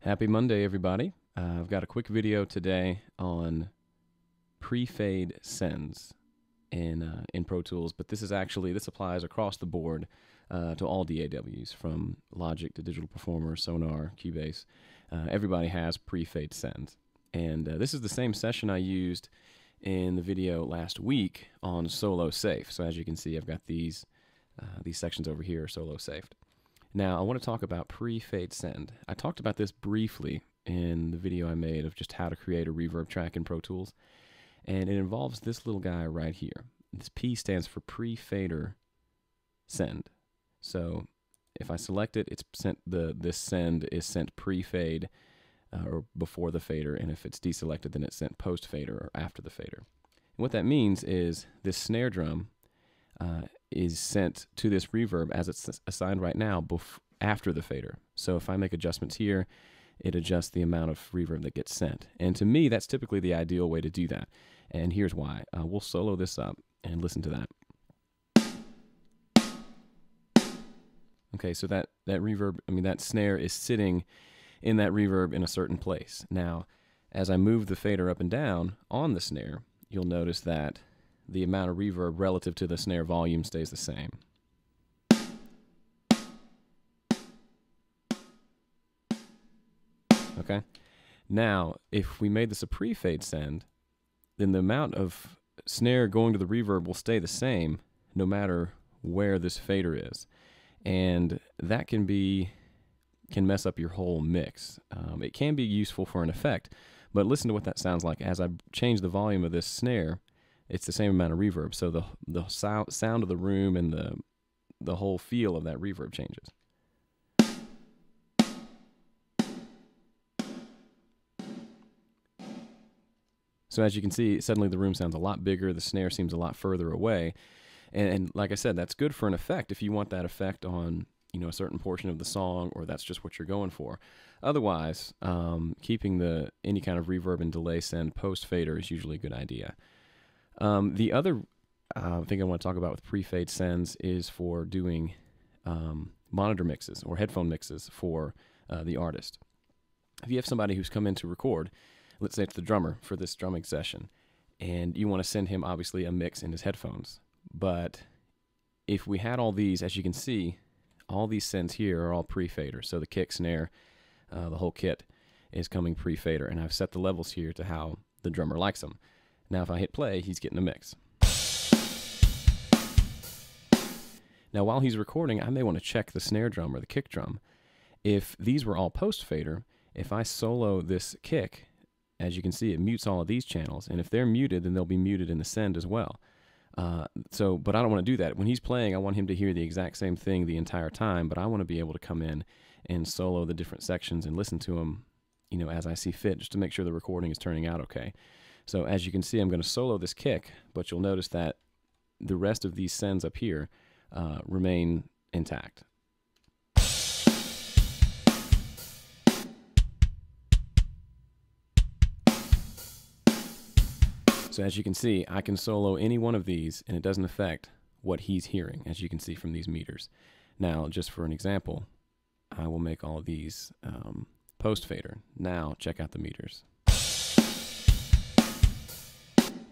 Happy Monday, everybody. I've got a quick video today on pre-fade sends in Pro Tools, but this applies across the board to all DAWs, from Logic to Digital Performer, Sonar, Cubase. Everybody has pre-fade sends. And this is the same session I used in the video last week on Solo Safe. So as you can see, I've got these sections over here solo saved. Now I want to talk about pre-fade send. I talked about this briefly in the video I made of just how to create a reverb track in Pro Tools, and it involves this little guy right here. This P stands for pre-fader send. So if I select it, it's sent this send is sent pre-fade or before the fader, and if it's deselected, then it's sent post-fader or after the fader. And what that means is this snare drum is sent to this reverb as it's assigned right now after the fader. So if I make adjustments here, it adjusts the amount of reverb that gets sent. And to me, that's typically the ideal way to do that. And here's why. We'll solo this up and listen to that. Okay, so that reverb, that snare is sitting in that reverb in a certain place. Now, as I move the fader up and down on the snare, you'll notice that the amount of reverb relative to the snare volume stays the same. Okay? Now, if we made this a pre-fade send, then the amount of snare going to the reverb will stay the same no matter where this fader is. And that can mess up your whole mix. It can be useful for an effect, but listen to what that sounds like. As I change the volume of this snare, it's the same amount of reverb. So the sound of the room and the whole feel of that reverb changes. So as you can see, suddenly the room sounds a lot bigger, the snare seems a lot further away. And like I said, that's good for an effect if you want that effect on a certain portion of the song, or that's just what you're going for. Otherwise, keeping any kind of reverb and delay send post fader is usually a good idea. The other thing I want to talk about with pre-fade sends is for doing monitor mixes or headphone mixes for the artist. If you have somebody who's come in to record, let's say it's the drummer for this drumming session, and you want to send him obviously a mix in his headphones. But if we had all these, as you can see, all these sends here are all pre-fader. So the kick, snare, the whole kit is coming pre-fader, and I've set the levels here to how the drummer likes them. Now if I hit play, he's getting a mix. Now while he's recording, I may want to check the snare drum or the kick drum. If these were all post-fader, if I solo this kick, as you can see, it mutes all of these channels, and if they're muted, then they'll be muted in the send as well. But I don't want to do that. When he's playing, I want him to hear the exact same thing the entire time, but I want to be able to come in and solo the different sections and listen to them, as I see fit, just to make sure the recording is turning out okay. So as you can see, I'm going to solo this kick, but you'll notice that the rest of these sends up here remain intact. So as you can see, I can solo any one of these, and it doesn't affect what he's hearing, as you can see from these meters. Now, just for an example, I will make all of these post-fader. Now, check out the meters.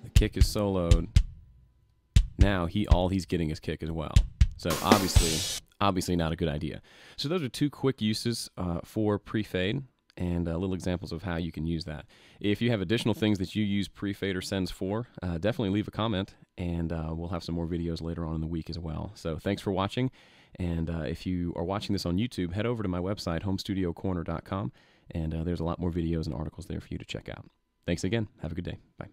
The kick is soloed. Now, all he's getting is kick as well. So obviously not a good idea. So those are two quick uses for pre-fade, and little examples of how you can use that. If you have additional things that you use pre-fader sends for, definitely leave a comment, and we'll have some more videos later on in the week as well. So thanks for watching, and if you are watching this on YouTube, head over to my website, homestudiocorner.com, and there's a lot more videos and articles there for you to check out. Thanks again. Have a good day. Bye.